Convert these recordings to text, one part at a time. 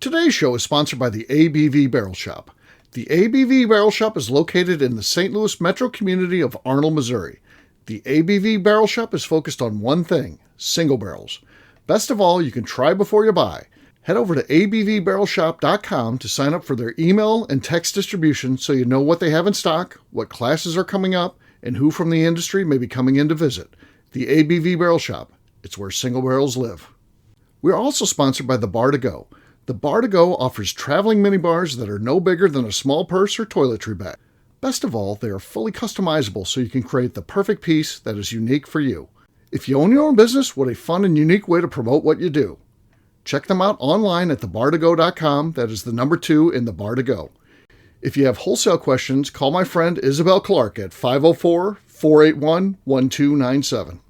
Today's show is sponsored by the ABV Barrel Shop. The ABV Barrel Shop is located in the St. Louis metro community of Arnold, Missouri. The ABV Barrel Shop is focused on one thing, single barrels. Best of all, you can try before you buy. Head over to abvbarrelshop.com to sign up for their email and text distribution so you know what they have in stock, what classes are coming up, and who from the industry may be coming in to visit. The ABV Barrel Shop. It's where single barrels live. We are also sponsored by the Bar to Go. The Bar to Go offers traveling minibars that are no bigger than a small purse or toiletry bag. Best of all, they are fully customizable so you can create the perfect piece that is unique for you. If you own your own business, what a fun and unique way to promote what you do. Check them out online at thebar2go.com. That is the number 2 in the Bar to Go. If you have wholesale questions, call my friend Isabel Clark at 504-481-1297.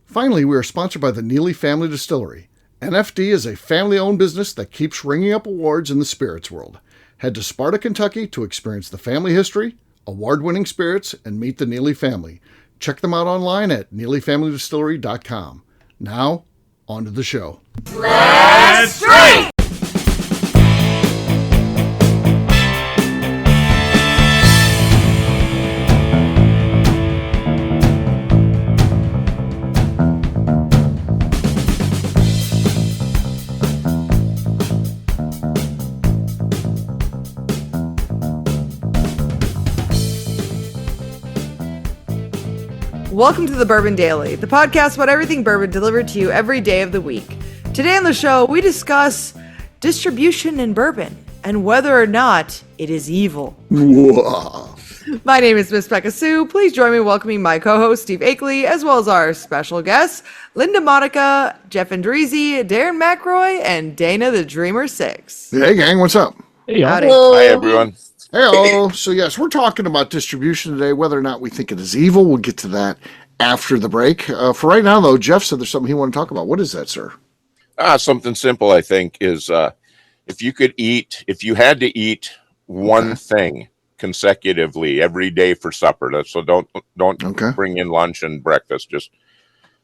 Finally, we are sponsored by the Neely Family Distillery. NFD is a family-owned business that keeps ringing up awards in the spirits world. Head to Sparta, Kentucky to experience the family history, award-winning spirits, and meet the Neely family. Check them out online at neelyfamilydistillery.com. Now, on to the show. Let's drink! Welcome to the Bourbon Daily, the podcast about everything bourbon delivered to you every day of the week. Today on the show, we discuss distribution in bourbon and whether or not it is evil. Whoa. My name is Miss Beka Sue. Please join me in welcoming my co-host, Steve Akeley, as well as our special guests, Linda Monica, Jeff Andreezy, Darren McRoy, and Dana the Dreamer 6. Hey, gang, what's up? Hey, Hello. Hi, everyone. Hello. So, yes, we're talking about distribution today, whether or not we think it is evil. We'll get to that after the break. For right now, though, Jeff said there's something he wanted to talk about. What is that, sir? Something simple, I think, is if you had to eat one thing consecutively every day for supper, so don't bring in lunch and breakfast, just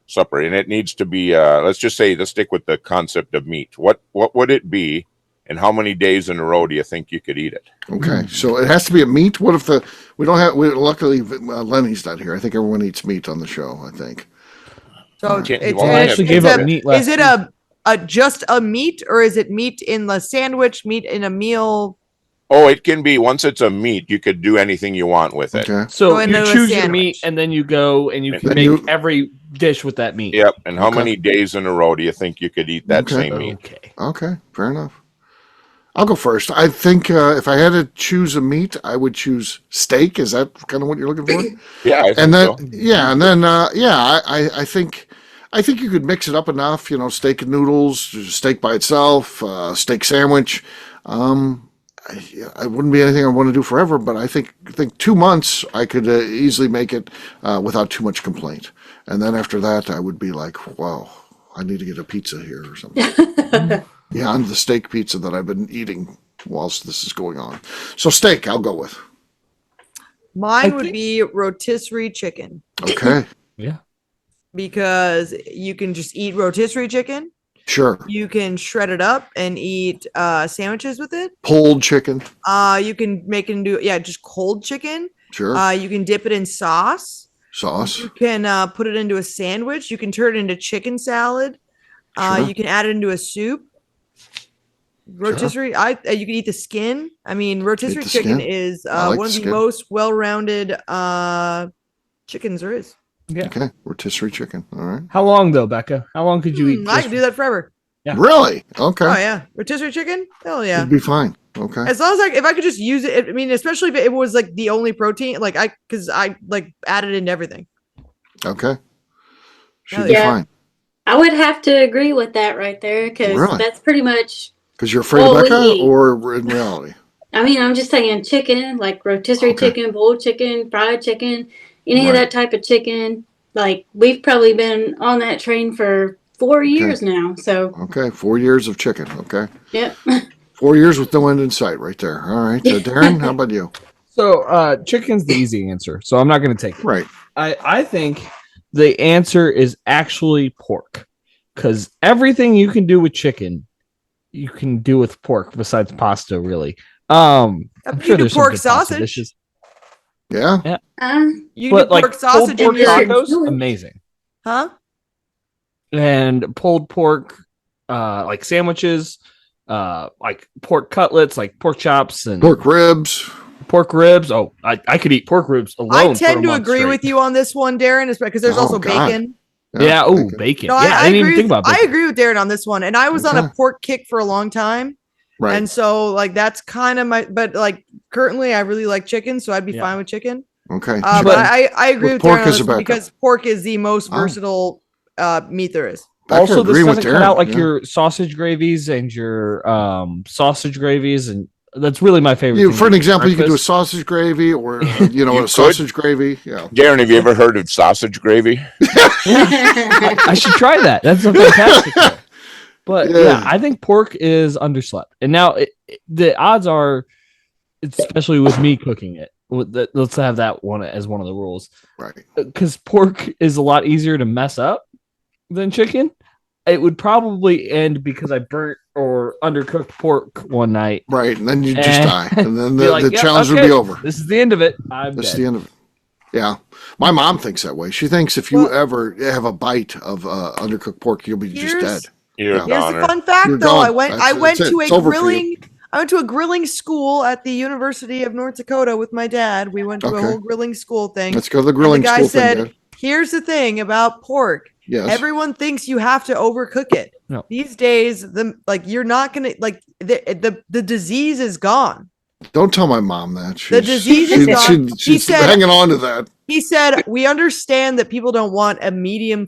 supper. And it needs to be, let's stick with the concept of meat. What would it be? And how many days in a row do you think you could eat it? Okay, so it has to be a meat. What if luckily Lenny's not here. I think everyone eats meat on the show, I think. So I actually gave up meat last Is it just a meat, or is it meat in the sandwich, meat in a meal? Oh, it can be. Once it's a meat, you could do anything you want with it. Okay. So you choose your meat, and then you go and you can make every dish with that meat. Yep. And how many days in a row do you think you could eat that same meat? Okay, fair enough. I'll go first. I think if I had to choose a meat, I would choose steak. Is that kind of what you're looking for? Yeah, I think so. I think you could mix it up enough. You know, steak and noodles, steak by itself, steak sandwich. It wouldn't be anything I want to do forever, but I think 2 months I could easily make it without too much complaint. And then after that, I would be like, wow, I need to get a pizza here or something. Yeah, on the steak pizza that I've been eating whilst this is going on. So steak, I'll go with. Mine would be rotisserie chicken. Okay. Yeah. Because you can just eat rotisserie chicken. Sure. You can shred it up and eat sandwiches with it. Pulled chicken. You can make it into just cold chicken. Sure. You can dip it in sauce. You can put it into a sandwich. You can turn it into chicken salad. Sure. You can add it into a soup. Rotisserie, you can eat the skin. I mean, rotisserie chicken is one of the most well-rounded chickens there is. Yeah. Okay, rotisserie chicken. All right. How long though, Becca? How long could you eat? I could do that forever. Yeah. Really? Okay. Oh yeah, rotisserie chicken. Hell yeah. It'd be fine. Okay. As long as if I could just use it. I mean, especially if it was like the only protein, because I added into everything. Okay. Should be fine. I would have to agree with that right there, because that's pretty much. Because you're afraid of Becca, or in reality? I mean, I'm just saying chicken, like rotisserie chicken, boiled chicken, fried chicken, any of that type of chicken. Like, we've probably been on that train for 4 years now. So 4 years of chicken. Okay. Yep. 4 years with no end in sight, right there. All right, Darren, how about you? So, chicken's the easy answer. So I'm not going to take it. Right. I think the answer is actually pork, because everything you can do with chicken, you can do with pork besides pasta, really. I'm sure there's some pork good pasta sausage. dishes. Yeah. You But can do pork sausage pulled in pork your tacos, amazing. huh? And pulled pork, like sandwiches, like pork cutlets, like pork chops and Pork ribs. Pork ribs. Oh, I could eat pork ribs alone. I tend to agree with you on this one, Darren, because there's also God. bacon. Yeah. Oh, bacon. No, I didn't even think about bacon. I agree with Darren on this one, and I was on a pork kick for a long time. Right. And so, like, that's kind of but like currently, I really like chicken, so I'd be fine with chicken. Okay. But I agree with pork Darren on is this one because pork is the most versatile meat there is. Also, this doesn't cut out like your sausage gravies and your sausage gravies, and that's really my favorite. For an example, you could do a sausage gravy or a sausage gravy. Yeah. Darren, have you ever heard of sausage gravy? I should try that. That's a fantastic one. But yeah, I think pork is underslept. And now the odds are, especially with me cooking it, let's have that one as one of the rules. Right. Because pork is a lot easier to mess up than chicken. It would probably end because I burnt or undercooked pork one night. Right. And then you just die. And then the yep, challenge would be over. This is the end of it. This is the end of it. Yeah. My mom thinks that way. She thinks if you ever have a bite of undercooked pork, you'll be just dead. Here's a fun fact, though. I went to a grilling school at the University of North Dakota with my dad. We went to a whole grilling school thing. Let's go to the grilling school. The guy said, "Here's the thing about pork. Yes. Everyone thinks you have to overcook it. No. These days, you're not gonna the disease is gone. Don't tell my mom that. The disease is gone. She's hanging on to that. He said, we understand that people don't want a medium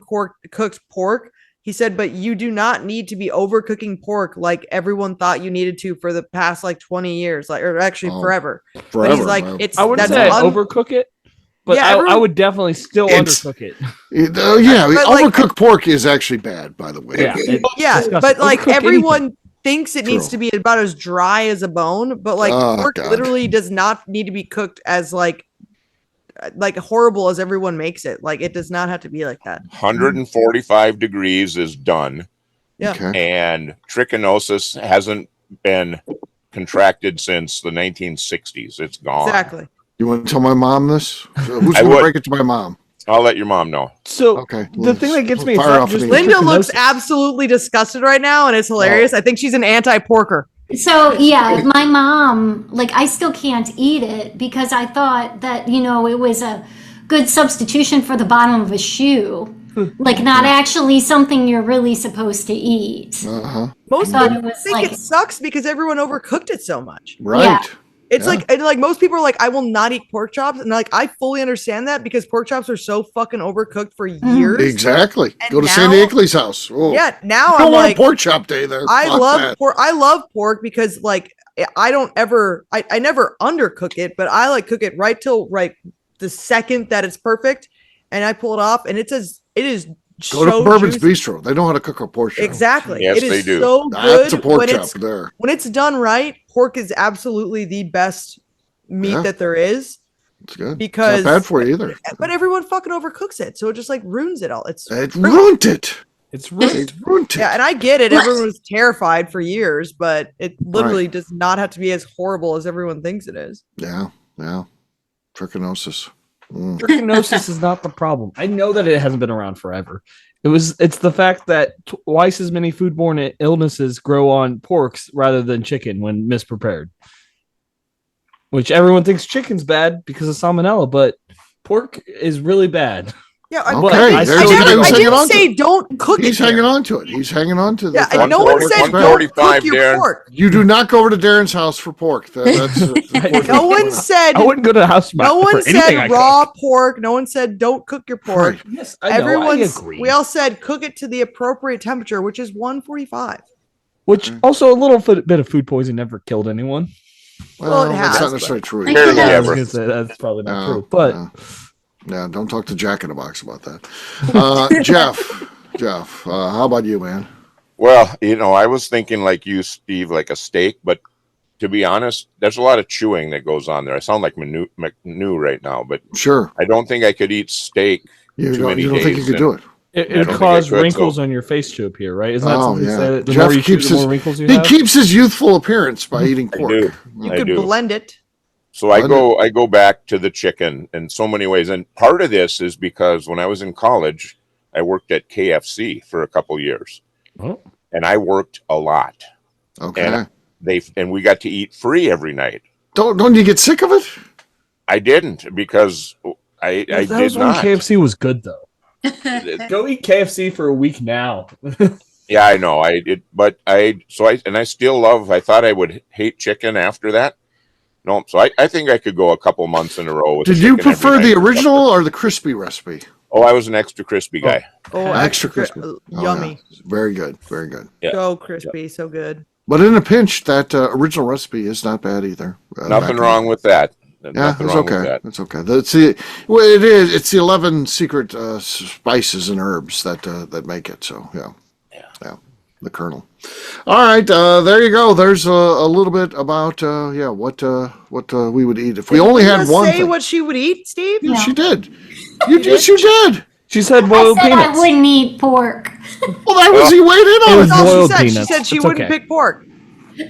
cooked pork. He said, but you do not need to be overcooking pork like everyone thought you needed to for the past 20 years, or actually forever. But he's like, I wouldn't say overcook it, but I would definitely still undercook it. Overcooked pork is actually bad, by the way. But everyone thinks it needs to be about as dry as a bone, but pork literally does not need to be cooked as horrible as everyone makes it. It does not have to be like that. 145 degrees is done. Yeah. Okay. And trichinosis hasn't been contracted since the 1960s. It's gone. Exactly. You want to tell my mom this? Who's going to break it to my mom? I'll let your mom know. So the thing that gets me is not just Linda looks absolutely disgusted right now, and it's hilarious. I think she's an anti-porker. So yeah, my mom, I still can't eat it because I thought that, it was a good substitution for the bottom of a shoe. Not actually something you're really supposed to eat. Most people think it sucks because everyone overcooked it so much. Right. Yeah. It's most people are like, I will not eat pork chops. And I fully understand that because pork chops are so fucking overcooked for years. Exactly. And go to Sandy Akeley's house. Oh. Yeah. Now I'm like pork chop day there. I love pork. I love pork because I never undercook it, but I cook it right till the second that it's perfect. And I pull it off and it is go to Bourbon's Bistro. They know how to cook a pork chop. Exactly. Yes, it is they do. so good. That's a pork chop there. When it's done right, pork is absolutely the best meat that there is. It's good. Because it's not bad for you either. But everyone fucking overcooks it, so it just ruins it all. It ruined it. It's ruined. Yeah, and I get it. Everyone was terrified for years, but it literally does not have to be as horrible as everyone thinks it is. Yeah. Trichinosis. Trichinosis is not the problem. I know that it hasn't been around forever. It's the fact that twice as many foodborne illnesses grow on porks rather than chicken when misprepared. Which everyone thinks chicken's bad because of salmonella, but pork is really bad. Yeah, I didn't say don't cook it. He's hanging on to it. He's hanging on to it. Yeah, no one said don't cook your pork. You do not go over to Darren's house for pork. No one said. I wouldn't go to the house. No one said raw pork. No one said don't cook your pork. Right. Yes, I know. I agree. We all said cook it to the appropriate temperature, which is 145. Which also a little bit of food poisoning never killed anyone. Well, it has. That's not necessarily true. I was going to say that's probably not true, but. Yeah, don't talk to Jack in the Box about that. Jeff, how about you, man? Well, I was thinking like you, Steve, like a steak, but to be honest, there's a lot of chewing that goes on there. I sound like McNew right now, but sure, I don't think I could eat steak. You don't think you could do it? It I would don't cause think I could, wrinkles so- on your face to appear, right? Isn't that something that the Jeff more you chew, keeps the more wrinkles you he have? keeps his youthful appearance by eating I pork. do. You I could do. blend it. So I go back to the chicken in so many ways, and part of this is because when I was in college, I worked at KFC for a couple years, Oh. and I worked a lot. Okay. And we got to eat free every night. Don't you get sick of it? I didn't because I That did was when not. KFC was good, though. Go eat KFC for a week now. Yeah, I know. I still love. I thought I would hate chicken after that. No, so I think I could go a couple months in a row with. Did you chicken every prefer night the for original supper. or the crispy recipe? Oh, I was an extra crispy guy. Oh, Extra crispy. Oh, Yummy. yeah. Very good. Very good. Yeah. So crispy, so good. But in a pinch, that original recipe is not bad either. Nothing wrong with that. Yeah, Nothing it's wrong with okay. that. It's okay. That's the well, it is. It's the 11 secret spices and herbs that make it. So yeah. The kernel. All right, there you go. There's a little bit about what we would eat if we only had one. Say thing. what she would eat, Steve. Yeah, she did. You did. She said I boiled said peanuts. I wouldn't eat pork. Well, that was he weighed in It on. was That's all she boiled said. She peanuts. said she It's wouldn't okay. pick pork.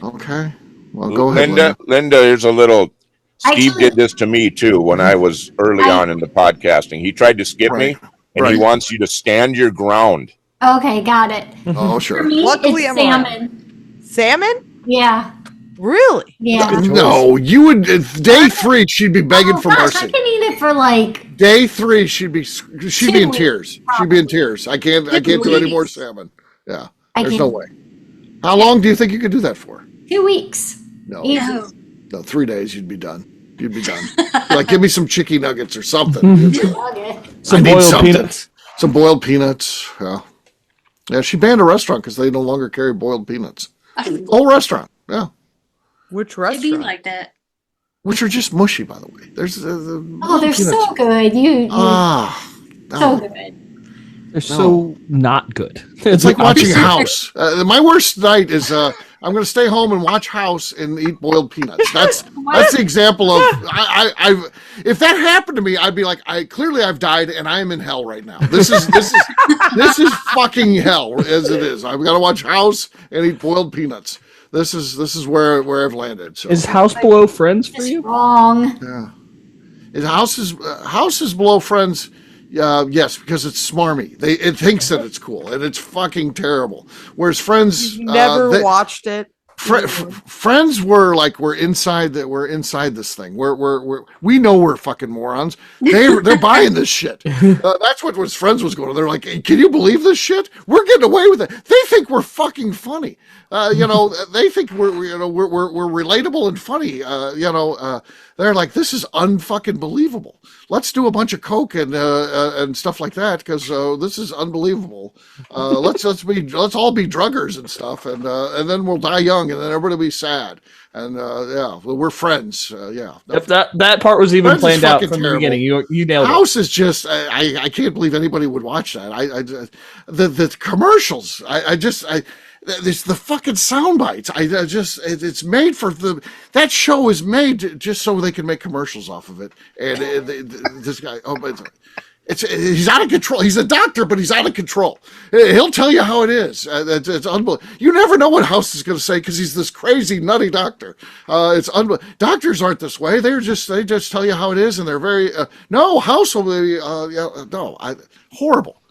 Okay. Well, go ahead, Linda, there's a little. Steve Actually- did this to me too when I was early on in the podcasting. He tried to skip me, and he wants you to stand your ground. Okay, got it. Oh, For sure. me, Luckily, it's I'm around. salmon. Salmon? Yeah, Really? yeah. No, you would. Day 3, she'd be begging Oh, for gosh, I mercy. can eat it for like Day 3, she'd be in 2 tears. She'd be in tears. I can't do any more salmon. Yeah, I there's can- no way. How long do you think you could do that for? 2 weeks. No, Easy. no, 3 days. You'd be done. You'd be done. Like, give me some chicken nuggets or something. Okay. Some I need boiled something. peanuts. Some boiled peanuts. Yeah, yeah. She banned a restaurant because they no longer carry boiled peanuts. Whole restaurant. Yeah, Which It'd be restaurant? like that. which are just mushy, by the way. There's Oh, they're so good. You so no. good. They're so not good. It's like watching House. My worst night is I'm going to stay home and watch House and eat boiled peanuts. That's the example of I've if that happened to me, I'd be like, I've died and I am in hell right now. This is fucking hell as it is. I've got to watch House and eat boiled peanuts. This is where I've landed. So Is House Below Friends for It's you? wrong. yeah, House is below Friends. Yes, because it's smarmy. It thinks that it's cool, and it's fucking terrible. Whereas Friends, Never watched it. Friends were inside this thing. We know we're fucking morons. They're buying this shit. That's what was Friends was going on. They're like, hey, can you believe this shit? We're getting away with it. They think we're fucking funny. They think we're relatable and funny. They're like, this is unfucking believable. Let's do a bunch of coke and stuff like that because this is unbelievable. Let's all be druggers and stuff, and then we'll die young, and then everybody will be sad. And we're friends. Yep, that part was even Friends is planned out fucking from terrible. the beginning. You nailed it. House is just I can't believe anybody would watch that. The commercials. It's the fucking sound bites. It's made for that show is made just so they can make commercials off of it. And this guy, he's out of control. He's a doctor, but he's out of control. He'll tell you how it is. It's unbelievable. You never know what House is going to say because he's this crazy, nutty doctor. It's unbelievable. Doctors aren't this way. They just tell you how it is, and they're very no. House will be horrible.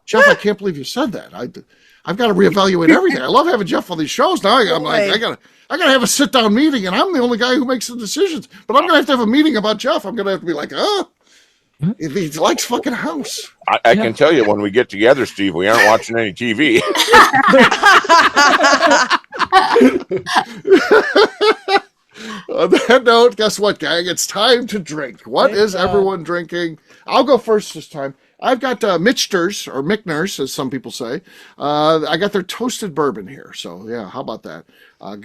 Jeff, I can't believe you said that. I've got to reevaluate everything. I love having Jeff on these shows. Now I'm like, I gotta have a sit down meeting, and I'm the only guy who makes the decisions. But I'm gonna have a meeting about Jeff. I'm gonna have to be like, if he likes fucking House. I can tell you when we get together, Steve, we aren't watching any TV. On that note, guess what, gang? It's time to drink. What is everyone drinking? I'll go first this time. I've got Michter's, or Mickner's, as some people say. I got their toasted bourbon here. So, yeah, how about that?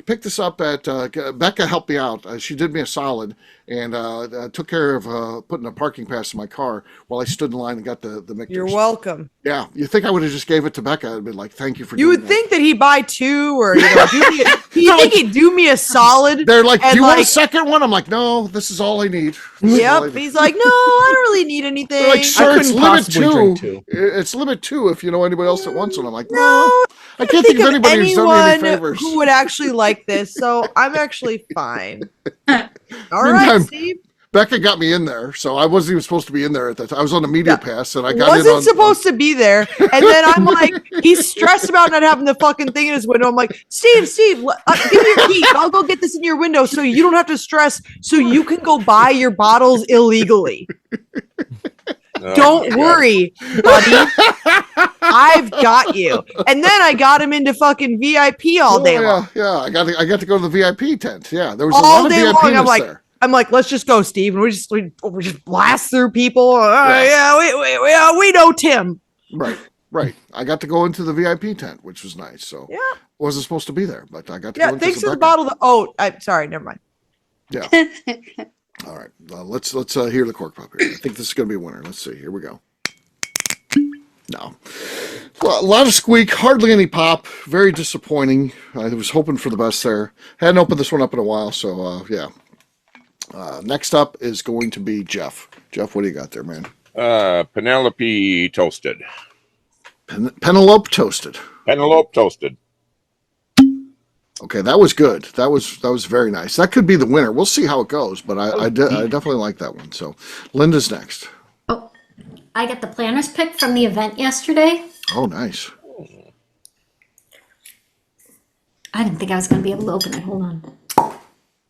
Picked this up at Beka helped me out. She did me a solid and took care of putting a parking pass in my car while I stood in line and got the Michter's. You're welcome. Yeah, you think I would have just gave it to Beka and been like, "Thank you for." You would think that he'd buy two, or you think he'd do me a solid. They're like, "Do you want a second one?" I'm like, "No, this is all I need." Yep. He's like, "No, I don't really need anything." They're like, "Sir, it's limit possibly 2. It's limit 2 if you know anybody else that wants one." I'm like, "No, I can't think of anybody who's done me any favors who would actually like this." So I'm actually fine. All right, Steve. Beka got me in there, so I wasn't even supposed to be in there at that time. I was on the media pass, and I got wasn't supposed to be there. And then I'm like, he's stressed about not having the fucking thing in his window. I'm like, Steve, give me your key. I'll go get this in your window so you don't have to stress. So you can go buy your bottles illegally. Don't worry, buddy. I've got you. And then I got him into fucking VIP all day long. Yeah. I got to go to the VIP tent. Yeah, there was all a lot of day VIP long. there. I'm like, let's just go, Steve, and we just blast through people. We know Tim. Right. I got to go into the VIP tent, which was nice. So yeah, wasn't supposed to be there, but I got to. Go thanks to the bottle. Sorry, never mind. Yeah. All right, let's hear the cork pop here. I think this is going to be a winner. Let's see. Here we go. No. Well, a lot of squeak, hardly any pop. Very disappointing. I was hoping for the best there. Hadn't opened this one up in a while, so yeah. Next up is going to be Jeff. Jeff, what do you got there, man? Penelope toasted. Penelope toasted. Penelope toasted. Okay, that was good. That was very nice. That could be the winner. We'll see how it goes, but I definitely like that one. So, Linda's next. Oh, I got the planner's pick from the event yesterday. Oh, nice. I didn't think I was going to be able to open it. Hold on.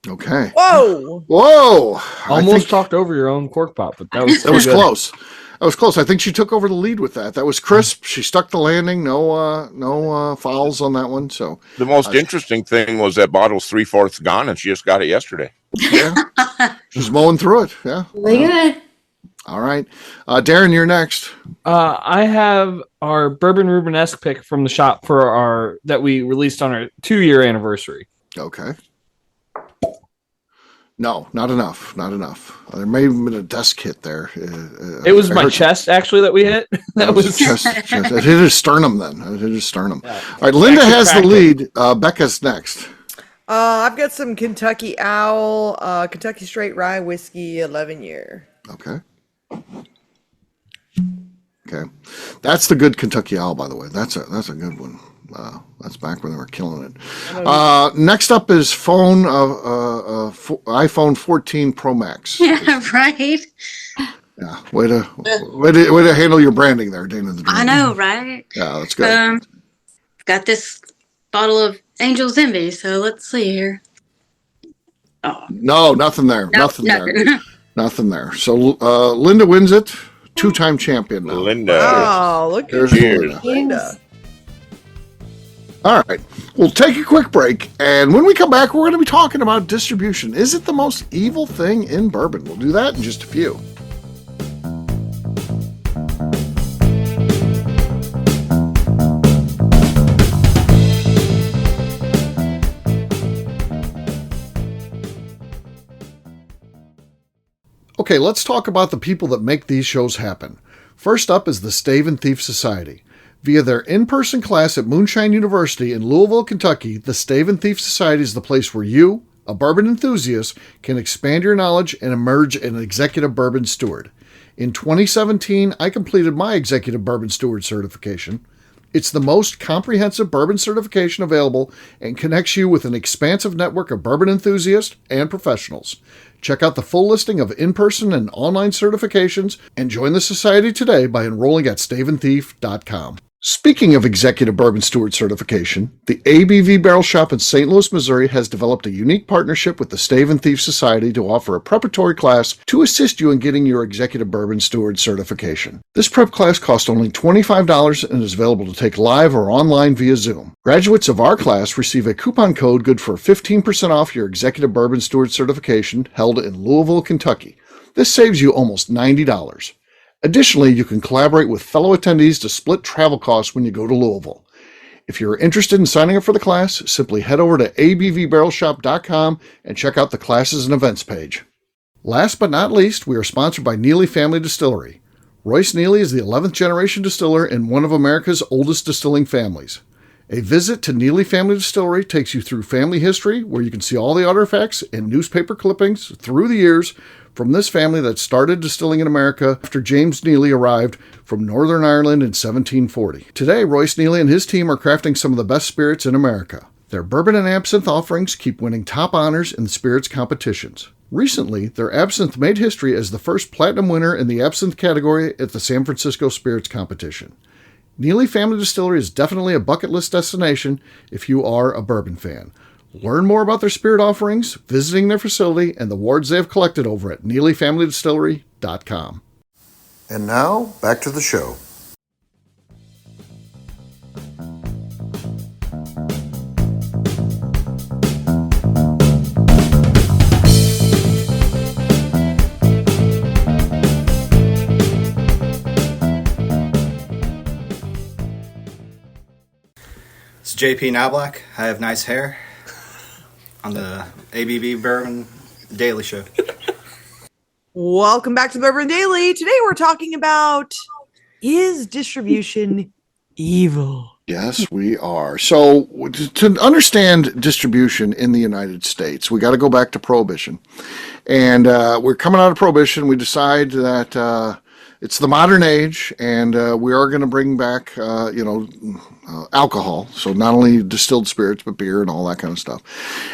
Okay. Whoa! Almost talked over your own cork pop, but that was close. That was close. I think she took over the lead with that. That was crisp. She stuck the landing. No fouls on that one. So the most interesting thing was that bottle's 3/4 gone, and she just got it yesterday. Yeah, she's mowing through it. Yeah, really good. All right, Darren, you're next. I have our Bourbon Rubenesque pick from the shop for that we released on our 2-year anniversary. Okay. No, not enough. There may have been a desk hit there. It was my chest, actually, that we hit. That was chest. It hit his sternum then. Yeah. All right, Linda has the lead. Beka's next. I've got some Kentucky Owl, Kentucky Straight Rye Whiskey, 11-year. Okay. That's the good Kentucky Owl, by the way. That's a good one. That's back when they were killing it. Next up is iPhone 14 Pro Max. Yeah, right. Yeah, way to handle your branding there, Dana the Dream. I know, right? Yeah, that's good. Got this bottle of Angel's Envy, so let's see here. Oh. No, nothing there. Nothing there. Nothing there. So Linda wins it. 2-time champion now. Linda. Oh, look at you, Linda. All right, we'll take a quick break, and when we come back, we're going to be talking about distribution. Is it the most evil thing in bourbon? We'll do that in just a few. Okay, let's talk about the people that make these shows happen. First up is the Stave and Thief Society. Via their in-person class at Moonshine University in Louisville, Kentucky, the Stave and Thief Society is the place where you, a bourbon enthusiast, can expand your knowledge and emerge an executive bourbon steward. In 2017, I completed my executive bourbon steward certification. It's the most comprehensive bourbon certification available and connects you with an expansive network of bourbon enthusiasts and professionals. Check out the full listing of in-person and online certifications and join the society today by enrolling at staveandthief.com. Speaking of Executive Bourbon Steward certification, the ABV Barrel Shop in St. Louis, Missouri has developed a unique partnership with the Stave and Thief Society to offer a preparatory class to assist you in getting your Executive Bourbon Steward certification. This prep class costs only $25 and is available to take live or online via Zoom. Graduates of our class receive a coupon code good for 15% off your Executive Bourbon Steward certification held in Louisville, Kentucky. This saves you almost $90. Additionally, you can collaborate with fellow attendees to split travel costs when you go to Louisville. If you're interested in signing up for the class, simply head over to abvbarrelshop.com and check out the classes and events page. Last but not least, we are sponsored by Neely Family Distillery. Royce Neely is the 11th generation distiller in one of America's oldest distilling families. A visit to Neely Family Distillery takes you through family history, where you can see all the artifacts and newspaper clippings through the years from this family that started distilling in America after James Neely arrived from Northern Ireland in 1740. Today, Royce Neely and his team are crafting some of the best spirits in America. Their bourbon and absinthe offerings keep winning top honors in the spirits competitions. Recently, their absinthe made history as the first platinum winner in the absinthe category at the San Francisco Spirits Competition. Neely Family Distillery is definitely a bucket list destination if you are a bourbon fan. Learn more about their spirit offerings, visiting their facility, and the awards they have collected over at NeelyFamilyDistillery.com. And now, back to the show. It's JP Knobloch. I have nice hair on the ABV Bourbon Daily Show. Welcome back to the Bourbon Daily. Today we're talking about, is distribution evil? Yes, we are. So to understand distribution in the United States, we got to go back to Prohibition. And we're coming out of Prohibition. We decide that it's the modern age, and we are going to bring back, alcohol. So not only distilled spirits, but beer and all that kind of stuff.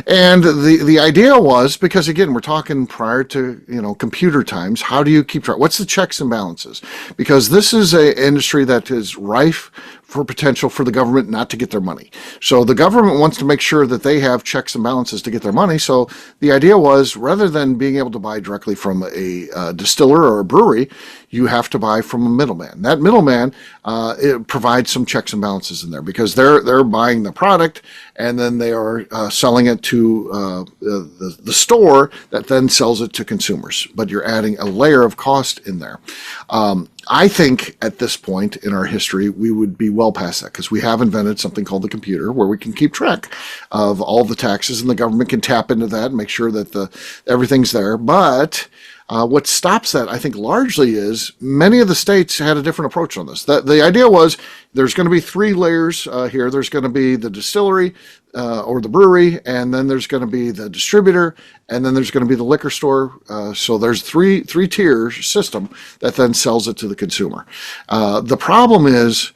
And the idea was, because again, we're talking prior to, computer times, how do you keep track? What's the checks and balances? Because this is an industry that is rife for potential for the government not to get their money. So the government wants to make sure that they have checks and balances to get their money. So the idea was, rather than being able to buy directly from a distiller or a brewery, you have to buy from a middleman. That middleman it provides some checks and balances in there, because they're buying the product and then they are selling it to the store that then sells it to consumers. But you're adding a layer of cost in there. I think at this point in our history, we would be well past that, because we have invented something called the computer, where we can keep track of all the taxes, and the government can tap into that and make sure that everything's there. But what stops that, I think, largely is many of the states had a different approach on this. The idea was there's going to be three layers here. There's going to be the distillery or the brewery, and then there's going to be the distributor, and then there's going to be the liquor store. So there's three-tier system that then sells it to the consumer. The problem is,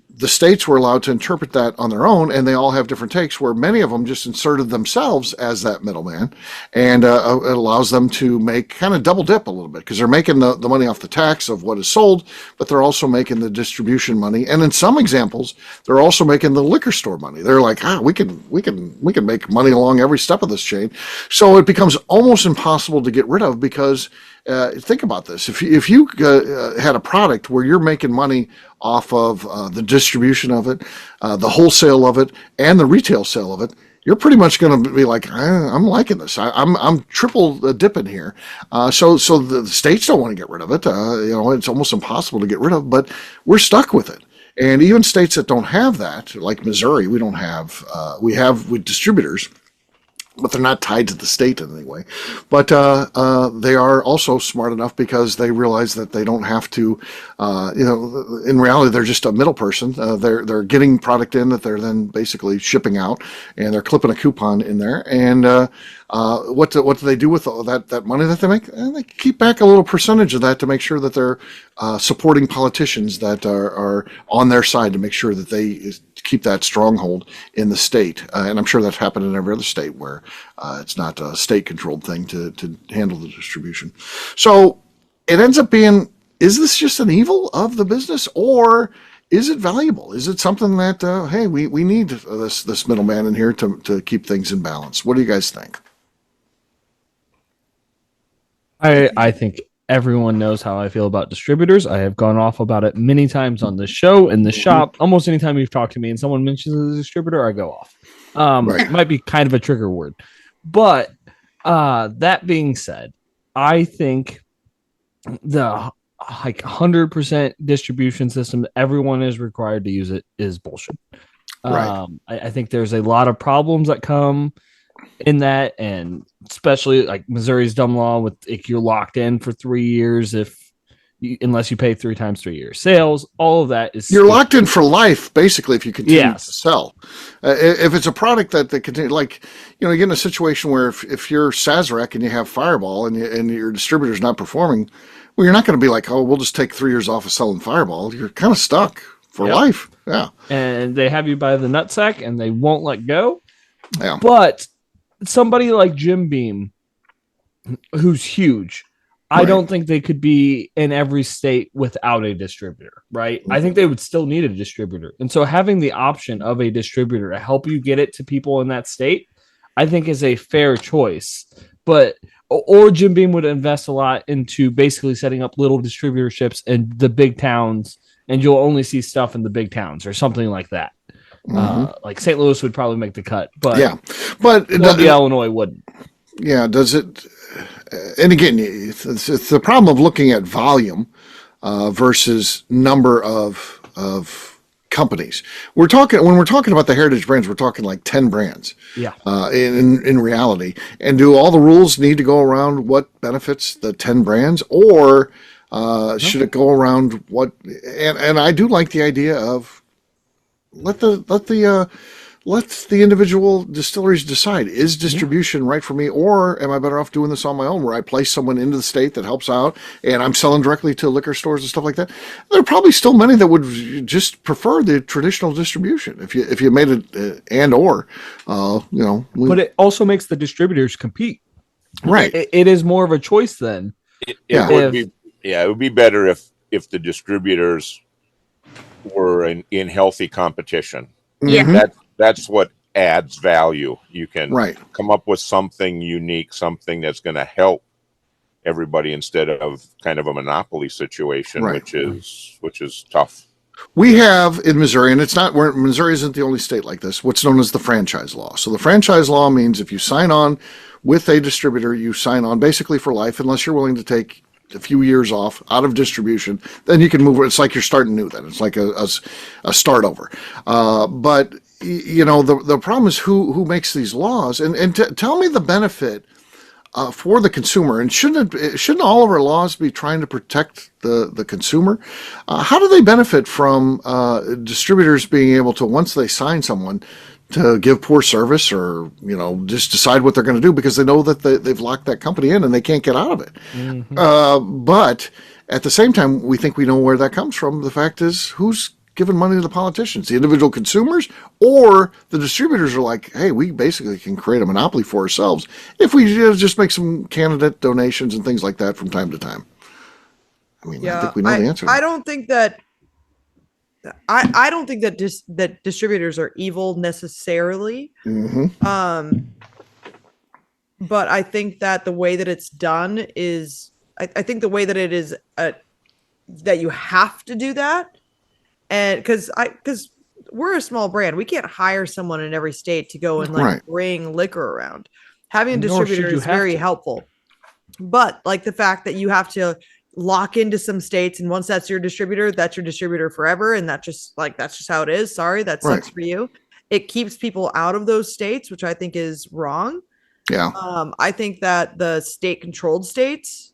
the states were allowed to interpret that on their own, and they all have different takes, where many of them just inserted themselves as that middleman, and it allows them to make kind of double dip a little bit, because they're making the money off the tax of what is sold, but they're also making the distribution money, and in some examples, they're also making the liquor store money. They're like, we can make money along every step of this chain. So it becomes almost impossible to get rid of, because think about this. If you had a product where you're making money off of the distribution of it, the wholesale of it, and the retail sale of it, you're pretty much going to be like, I'm liking this. I'm triple dipping here. So the states don't want to get rid of it. It's almost impossible to get rid of, but we're stuck with it. And even states that don't have that, like Missouri, we don't have. We have with distributors, but they're not tied to the state in any way. But they are also smart enough, because they realize that they don't have to, in reality, they're just a middle person. They're getting product in that they're then basically shipping out, and they're clipping a coupon in there. And what do they do with all that money that they make? They keep back a little percentage of that to make sure that they're supporting politicians that are on their side, to make sure that they keep that stronghold in the state. And I'm sure that's happened in every other state where it's not a state-controlled thing to handle the distribution. So it ends up being, is this just an evil of the business, or is it valuable? Is it something that, hey, we need this middleman in here to keep things in balance? What do you guys think? I think everyone knows how I feel about distributors. I have gone off about it many times on the show, in the shop. Almost anytime you've talked to me and someone mentions a distributor, I go off. Right. It might be kind of a trigger word. But that being said, I think the 100% distribution system, everyone is required to use it, is bullshit. Right. I think there's a lot of problems that come in that, and especially like Missouri's dumb law with if you're locked in for 3 years unless you pay 3 times 3 years sales, all of that is you're locked in for life basically if you continue Yes. to sell. If it's a product that continue, like you get in a situation where if you're Sazerac and you have Fireball and your distributor's not performing, well, you're not going to be like, oh, we'll just take 3 years off of selling Fireball. You're kind of stuck for life. Yeah. And they have you by the nutsack and they won't let go. Yeah. But somebody like Jim Beam, who's huge, I don't think they could be in every state without a distributor, right? I think they would still need a distributor. And so having the option of a distributor to help you get it to people in that state, I think is a fair choice. Or Jim Beam would invest a lot into basically setting up little distributorships in the big towns, and you'll only see stuff in the big towns or something like that. Like St. Louis would probably make the cut, but Illinois wouldn't. Yeah, does it? And again, it's the problem of looking at volume versus number of companies. When we're talking about the heritage brands, we're talking like 10 brands. Yeah. In reality, and do all the rules need to go around what benefits the 10 brands, or should it go around what? And I do like the idea of let the individual distilleries decide, is distribution right for me, or am I better off doing this on my own, where I place someone into the state that helps out and I'm selling directly to liquor stores and stuff like that. There are probably still many that would just prefer the traditional distribution if you made it But it also makes the distributors compete. Right. It is more of a choice then. It would be better if the distributors were in healthy competition. Yeah. That's what adds value. You can come up with something unique, something that's going to help everybody instead of kind of a monopoly situation, which is tough. We have in Missouri, and Missouri isn't the only state like this, what's known as the franchise law. So the franchise law means if you sign on with a distributor, you sign on basically for life, unless you're willing to take a few years off out of distribution, then you can move. It's like you're starting new then. It's like a start over. But the problem is who makes these laws, and tell me the benefit for the consumer. And shouldn't all of our laws be trying to protect the consumer? How do they benefit from distributors being able to, once they sign someone, to give poor service or just decide what they're going to do because they know that they've locked that company in and they can't get out of it? But at the same time, we think we know where that comes from. The fact is, who's giving money to the politicians? The individual consumers, or the distributors are like, hey, we basically can create a monopoly for ourselves if we just make some candidate donations and things like that from time to time. I mean, I think we know the answer. I don't think that I don't think that that distributors are evil necessarily. But I think that the way that it's done is, I think the way that it is that you have to do that, and because we're a small brand, we can't hire someone in every state to go and bring liquor around. Having a distributor is very helpful, but like the fact that you have to lock into some states, and once that's your distributor forever, and that's just how it is. Sorry, that sucks for you. It keeps people out of those states, which I think is wrong. Yeah. I think that the state controlled states,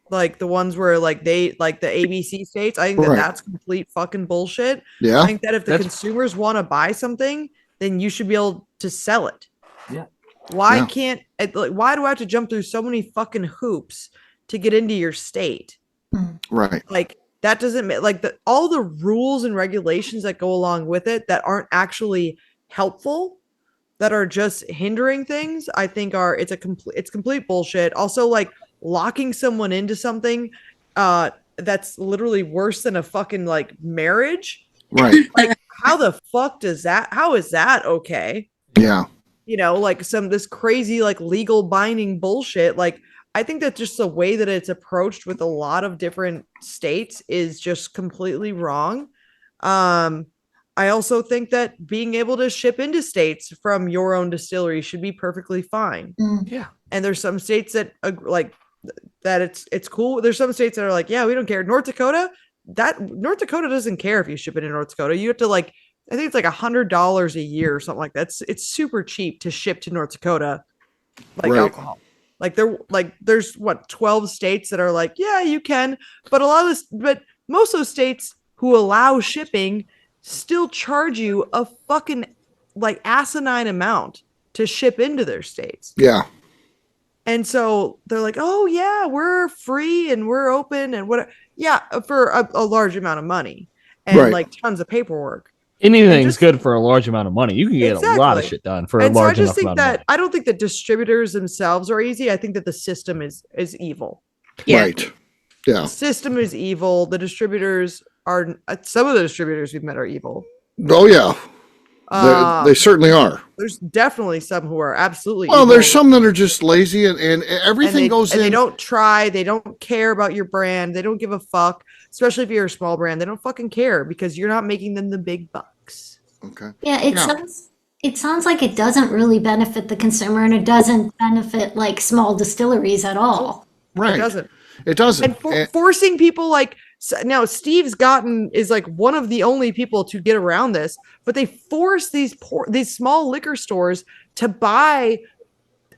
like the ones where the ABC states, I think that's complete fucking bullshit. Yeah. I think that if the consumers want to buy something, then you should be able to sell it. Yeah. Why why do I have to jump through so many fucking hoops to get into your state? Right. Like that doesn't make all the rules and regulations that go along with it that aren't actually helpful, that are just hindering things, I think it's complete bullshit. Also, like locking someone into something that's literally worse than a fucking marriage. Right. Like how the fuck how is that okay? Yeah. This crazy legal binding bullshit. I think that just the way that it's approached with a lot of different states is just completely wrong. I also think that being able to ship into states from your own distillery should be perfectly fine. Yeah. And there's some states that that it's cool. There's some states that are like, yeah, we don't care. North Dakota doesn't care if you ship it in North Dakota. You have to I think it's like $100 a year or something like that. It's super cheap to ship to North Dakota, like alcohol. Like there's what 12 states that are like, yeah, you can, but but most of those states who allow shipping still charge you a fucking like asinine amount to ship into their states. Yeah. And so they're like, oh yeah, we're free and we're open and what? Yeah, for a large amount of money and like tons of paperwork. Anything's good for a large amount of money. You can get a lot of shit done for a large enough amount of money. I don't think that distributors themselves are easy. I think that the system is evil. Yeah. Right. Yeah. The system is evil. The distributors are, some of the distributors we've met are evil. Oh yeah. They certainly are. There's definitely some who are absolutely well, evil. There's some that are just lazy and everything goes in. They don't try. They don't care about your brand. They don't give a fuck. Especially if you're a small brand. They don't fucking care because you're not making them the big bucks. Okay. Yeah, it sounds like it doesn't really benefit the consumer and it doesn't benefit like small distilleries at all. Right. It doesn't. And forcing people like now Steve's Gotten is like one of the only people to get around this, but they force these small liquor stores to buy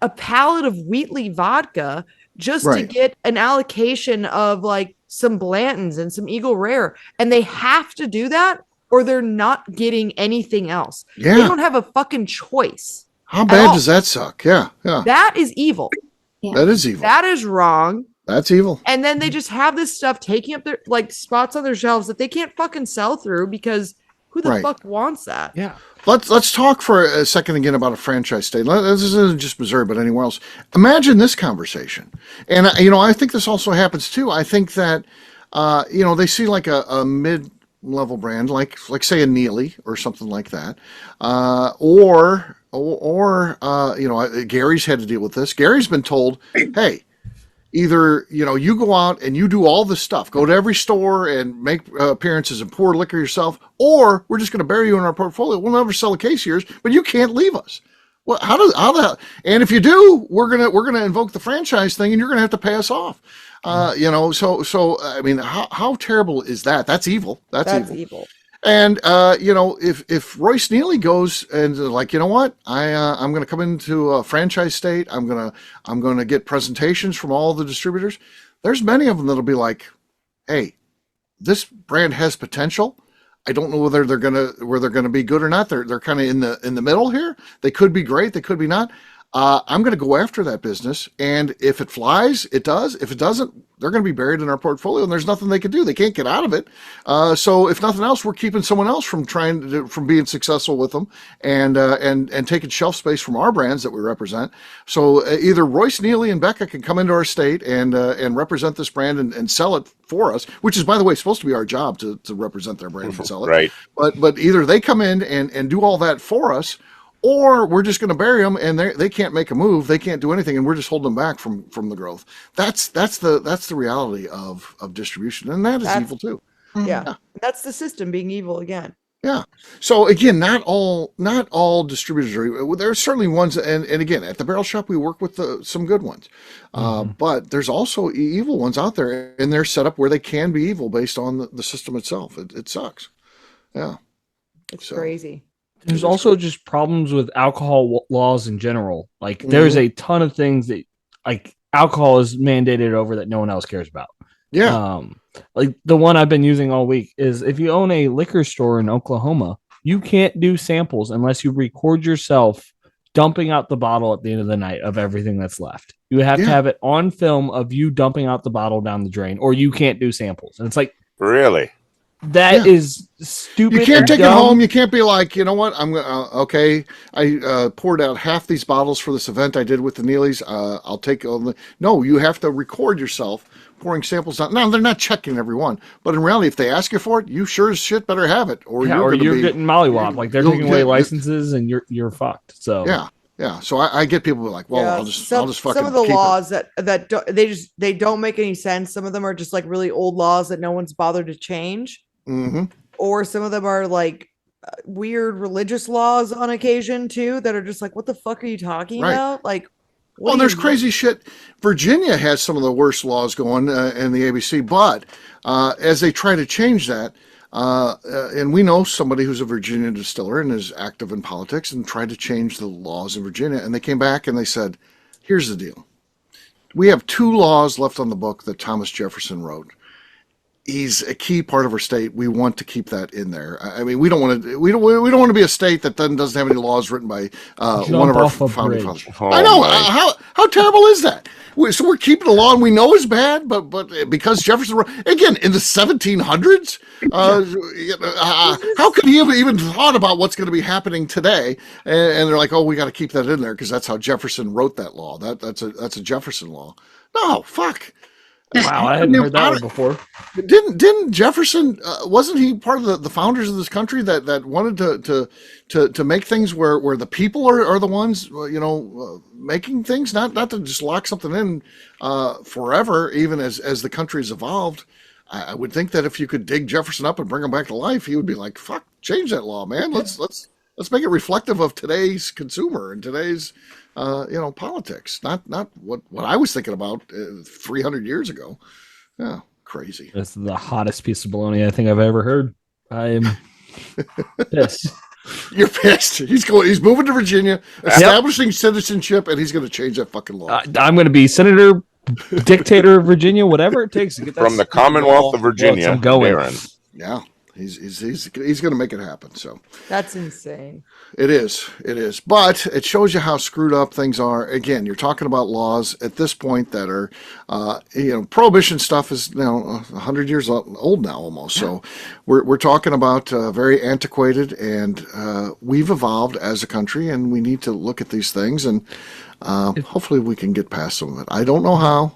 a pallet of Wheatley vodka just to get an allocation of like some Blantons and some Eagle Rare. And they have to do that or they're not getting anything else. Yeah. They don't have a fucking choice. How bad does that suck? Yeah. Yeah. That is evil. Yeah. That is evil. That is wrong. That's evil. And then they just have this stuff taking up their like spots on their shelves that they can't fucking sell through because who the fuck wants that? Yeah. Let's talk for a second again about a franchise state. This isn't just Missouri, but anywhere else. Imagine this conversation. And, I think this also happens too. I think that, they see like a mid-level brand, like say a Neely or something like that. Or Gary's had to deal with this. Gary's been told, hey, either, you go out and you do all this stuff, go to every store and make appearances and pour liquor yourself, or we're just going to bury you in our portfolio. We'll never sell a case of yours, but you can't leave us. Well, and if you do, we're going to invoke the franchise thing and you're going to have to pay us off. So I mean, how terrible is that? That's evil. That's evil. And if Royce Neely goes and like, you know what, I'm going to come into a franchise state. I'm going to get presentations from all the distributors. There's many of them that'll be like, hey, this brand has potential. I don't know whether they're going to be good or not. They're kind of in the middle here. They could be great. They could be not. I'm going to go after that business. And if it flies, it does. If it doesn't, they're going to be buried in our portfolio and there's nothing they can do. They can't get out of it. So if nothing else, we're keeping someone else from being successful with them and taking shelf space from our brands that we represent. So either Royce Neely and Beka can come into our state and represent this brand and sell it for us, which is, by the way, supposed to be our job to represent their brand and sell it. Right. But either they come in and do all that for us, or we're just going to bury them and they can't make a move. They can't do anything. And we're just holding them back from the growth. That's the reality of distribution. And that's evil too. Yeah. That's the system being evil again. Yeah. So again, not all distributors are, there are certainly ones. And again, at the Barrel Shop, we work with some good ones. But there's also evil ones out there and they're set up where they can be evil based on the system itself. It sucks. Yeah. It's crazy. There's also just problems with alcohol laws in general. Like there's a ton of things that like alcohol is mandated over that no one else cares about. Yeah. Like the one I've been using all week is if you own a liquor store in Oklahoma, you can't do samples unless you record yourself dumping out the bottle at the end of the night of everything that's left. You have to have it on film of you dumping out the bottle down the drain or you can't do samples. And it's like, really? That is stupid. You can't take it home. You can't be like, you know what? I'm okay. I poured out half these bottles for this event I did with the Neelys. I'll take only. No, you have to record yourself pouring samples out. Now they're not checking every one, but in reality, if they ask you for it, you sure as shit better have it, or you're getting mollywopped. Like they're taking away licenses, and you're fucked. So yeah. So I get people like, well, I'll just fucking. Some of the laws they don't make any sense. Some of them are just like really old laws that no one's bothered to change. Mm-hmm. Or some of them are like weird religious laws on occasion too that are just like, what the fuck are you talking about? Like, well, there's crazy shit. Virginia has some of the worst laws going in the ABC, but as they try to change that, And we know somebody who's a Virginia distiller and is active in politics and tried to change the laws in Virginia. And they came back and they said, here's the deal. We have 2 laws left on the book that Thomas Jefferson wrote. He's a key part of our state. We want to keep that in there. I mean, we don't want to be a state that then doesn't have any laws written by one of our founding fathers. Oh, I know. How terrible is that? So we're keeping a law and we know it's bad, but because Jefferson wrote, again in the 1700s, how could he have even thought about what's going to be happening today? And they're like, oh, we got to keep that in there because that's how Jefferson wrote that law. That's a Jefferson law. No, fuck. Wow, I hadn't heard that one before. Didn't Jefferson? Wasn't he part of the founders of this country that wanted to make things where the people are the ones making things, not to just lock something in forever, even as the country's evolved. I would think that if you could dig Jefferson up and bring him back to life, he would be like, "Fuck, change that law, man. Let's make it reflective of today's consumer and today's." Politics, not what I was thinking about 300 years ago. Yeah, crazy. That's the hottest piece of baloney I think I've ever heard. I am pissed. You're pissed. He's moving to Virginia, establishing citizenship, and he's going to change that fucking law. I'm going to be senator, dictator of Virginia, whatever it takes to get that from the Commonwealth of Virginia. I'm going. Darren. Yeah. He's going to make it happen. So that's insane. It is. But it shows you how screwed up things are. Again, you're talking about laws at this point that are, prohibition stuff is 100 years old now almost. So we're talking about very antiquated, and we've evolved as a country, and we need to look at these things and. Hopefully we can get past some of it. I don't know how.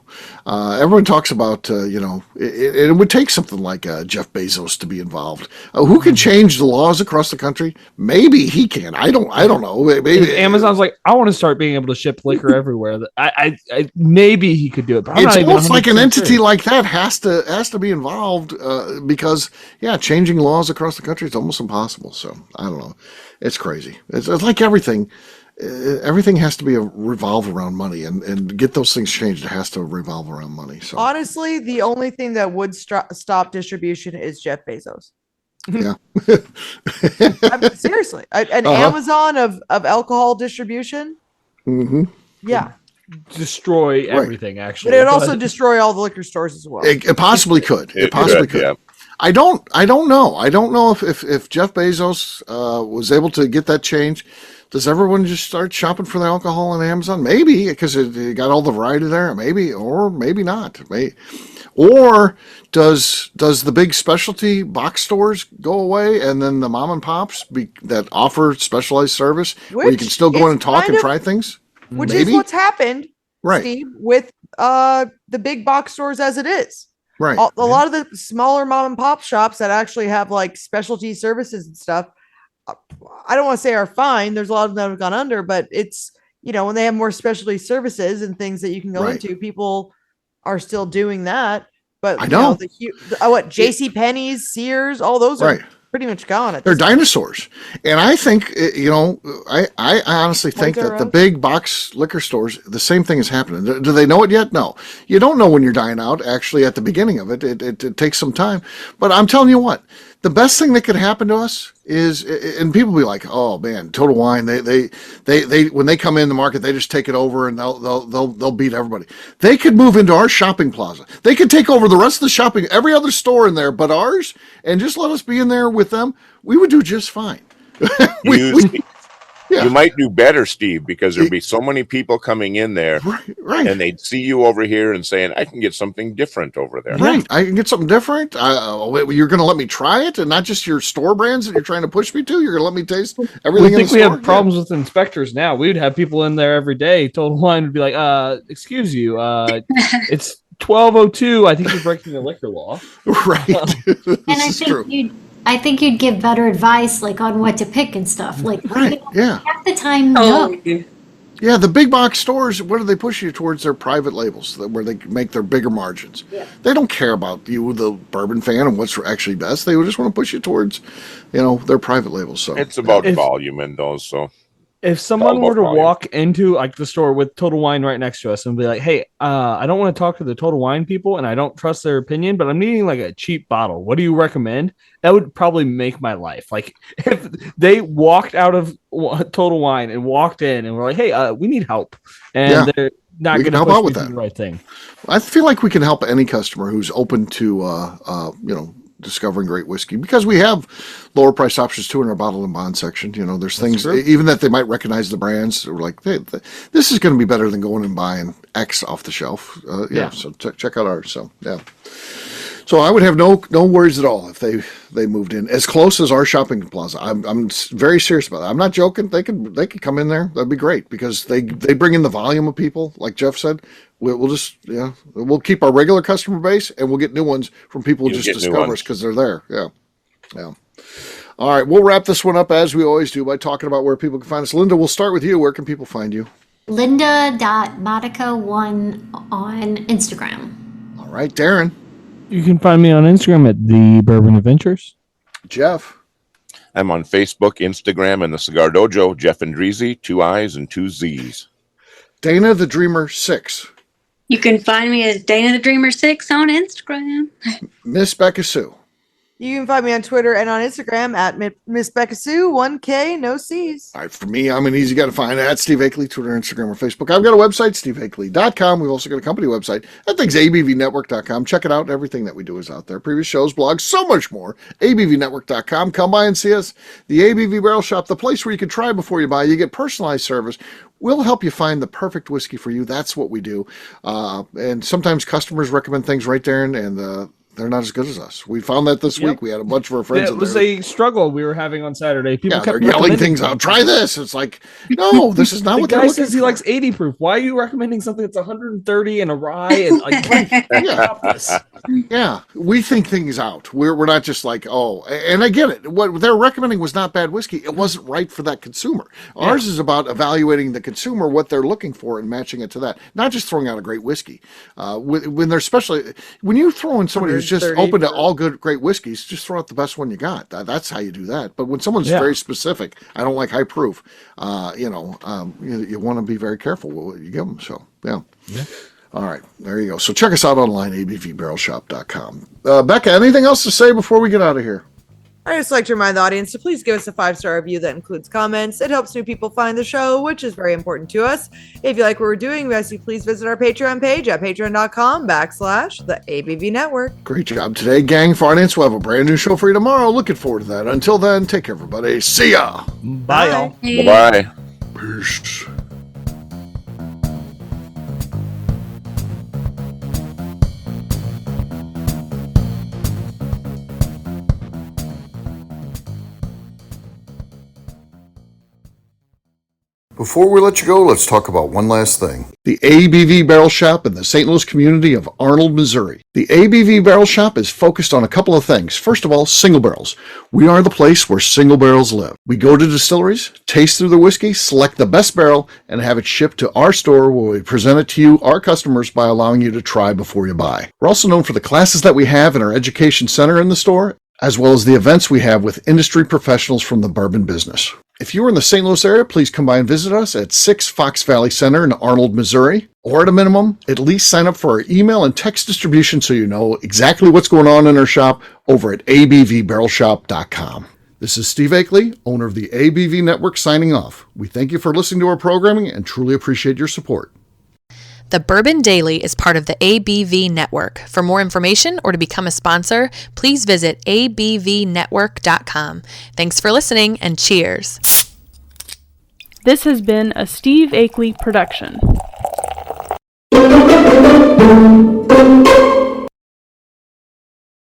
Everyone talks about, it would take something like Jeff Bezos to be involved. Who can change the laws across the country? Maybe he can. I don't know. Maybe Amazon's like, I want to start being able to ship liquor everywhere. I maybe he could do it. But it's almost like an entity like that has to be involved because changing laws across the country is almost impossible. So I don't know. It's crazy. It's like everything. Everything has to be revolve around money, and get those things changed. It has to revolve around money. So honestly, the only thing that would stop distribution is Jeff Bezos. Yeah, seriously, an Amazon of alcohol distribution. Mm-hmm. Yeah, destroy everything. Actually, but it would also destroy all the liquor stores as well. It possibly could. It possibly could. Yeah. I don't know. I don't know if Jeff Bezos was able to get that change. Does everyone just start shopping for the alcohol on Amazon? Maybe, because it got all the variety there. Maybe, or maybe not. Or does the big specialty box stores go away, and then the mom and pops that offer specialized service where you can still go in and talk and try things? Which is what's happened, right, Steve, with the big box stores as it is. Right. A lot of the smaller mom and pop shops that actually have like specialty services and stuff, I don't want to say are fine. There's a lot of them that have gone under, but it's, when they have more specialty services and things that you can go into, people are still doing that. But I know JC Penney's, Sears, all those are pretty much gone. They're dinosaurs. And I think, I honestly think that the big box liquor stores, the same thing is happening. Do they know it yet? No. You don't know when you're dying out, actually, at the beginning of it. It takes some time. But I'm telling you what, the best thing that could happen to us is, and people be like, oh man, Total Wine, they when they come in the market, they just take it over and they'll beat everybody. They could move into our shopping plaza. They could take over the rest of the shopping, every other store in there but ours, and just let us be in there with them. We would do just fine. You might do better, Steve, because there'd be so many people coming in there, right? And they'd see you over here and saying, "I can get something different over there." Right, I can get something different. You're going to let me try it, and not just your store brands that you're trying to push me to. You're going to let me taste everything. I think we have problems with inspectors now. We would have people in there every day. Total Wine would be like, "Excuse you, it's 12:02. I think you're breaking the liquor law." Right, and I think you'd give better advice, like on what to pick and stuff. Like, half the time, Yeah, the big box stores, what do they push you towards? Their private labels, where they make their bigger margins. Yeah. They don't care about you, the bourbon fan, and what's actually best. They just want to push you towards, their private labels. So it's about volume in those. So If someone were to walk into like the store with Total Wine right next to us and be like, "Hey, I don't want to talk to the Total Wine people, and I don't trust their opinion, but I'm needing like a cheap bottle. What do you recommend?" That would probably make my life. Like if they walked out of Total Wine and walked in and were like, "Hey, we need help," and they're not going to help out with that. The right thing. I feel like we can help any customer who's open to discovering great whiskey, because we have lower price options too in our bottle and bond section. There's things even that they might recognize the brands. We're like, hey, this is going to be better than going and buying X off the shelf. So check out ours. So I would have no worries at all if they moved in as close as our shopping plaza. I'm very serious about that. I'm not joking. They could come in there. That'd be great, because they bring in the volume of people. Like Jeff said, we'll keep our regular customer base, and we'll get new ones from people who just discover us because they're there. Yeah. All right, we'll wrap this one up as we always do by talking about where people can find us. Linda, we'll start with you. Where can people find you? Linda.Monica1 on Instagram. All right, Darren. You can find me on Instagram at the Bourbon Adventures. Jeff. I'm on Facebook, Instagram, and the Cigar Dojo. Jeff Andreezy, 2 I's and 2 Z's. Dana the Dreamer 6. You can find me as Dana the Dreamer 6 on Instagram. Miss Beka Sue. You can find me on Twitter and on Instagram at Miss Beka Sue, 1K, no C's. All right, for me, I'm an easy guy to find at Steve Akeley, Twitter, Instagram, or Facebook. I've got a website, steveakeley.com. We've also got a company website. That thing's abvnetwork.com. Check it out. Everything that we do is out there. Previous shows, blogs, so much more. abvnetwork.com. Come by and see us. The ABV Barrel Shop, the place where you can try before you buy. You get personalized service. We'll help you find the perfect whiskey for you. That's what we do. And sometimes customers recommend things right there, and they're not as good as us. We found that this week. We had a bunch of our friends. It was a struggle we were having on Saturday. People kept yelling things out. Try this. It's like, no, this is not what the guy says. He likes 80 proof. Why are you recommending something that's 130 and a rye? And yeah, we think things out. We're not just like, and I get it. What they're recommending was not bad whiskey. It wasn't right for that consumer. Ours is about evaluating the consumer, what they're looking for, and matching it to that. Not just throwing out a great whiskey. When you throw in somebody who's just open to all great whiskeys, just throw out the best one you got. That's how you do that. But when someone's very specific, I don't like high proof. You want to be very careful with what you give them. So yeah. All right, there you go. So check us out online, abvbarrelshop.com. Beka, anything else to say before we get out of here? I just like to remind the audience to please give us a 5-star review that includes comments. It helps new people find the show, which is very important to us. If you like what we're doing, we ask you please visit our Patreon page at patreon.com/the ABV Network. Great job today, gang. Finance, we'll have a brand new show for you tomorrow. Looking forward to that. Until then, take care, everybody. See ya. Bye, y'all. Bye-bye. Peace. Before we let you go, let's talk about one last thing. The ABV Barrel Shop in the St. Louis community of Arnold, Missouri. The ABV Barrel Shop is focused on a couple of things. First of all, single barrels. We are the place where single barrels live. We go to distilleries, taste through the whiskey, select the best barrel, and have it shipped to our store where we present it to you, our customers, by allowing you to try before you buy. We're also known for the classes that we have in our education center in the store, as well as the events we have with industry professionals from the bourbon business. If you are in the St. Louis area, please come by and visit us at 6 Fox Valley Center in Arnold, Missouri. Or at a minimum, at least sign up for our email and text distribution so you know exactly what's going on in our shop over at abvbarrelshop.com. This is Steve Akeley, owner of the ABV Network, signing off. We thank you for listening to our programming and truly appreciate your support. The Bourbon Daily is part of the ABV Network. For more information or to become a sponsor, please visit abvnetwork.com. Thanks for listening and cheers. This has been a Steve Akeley production.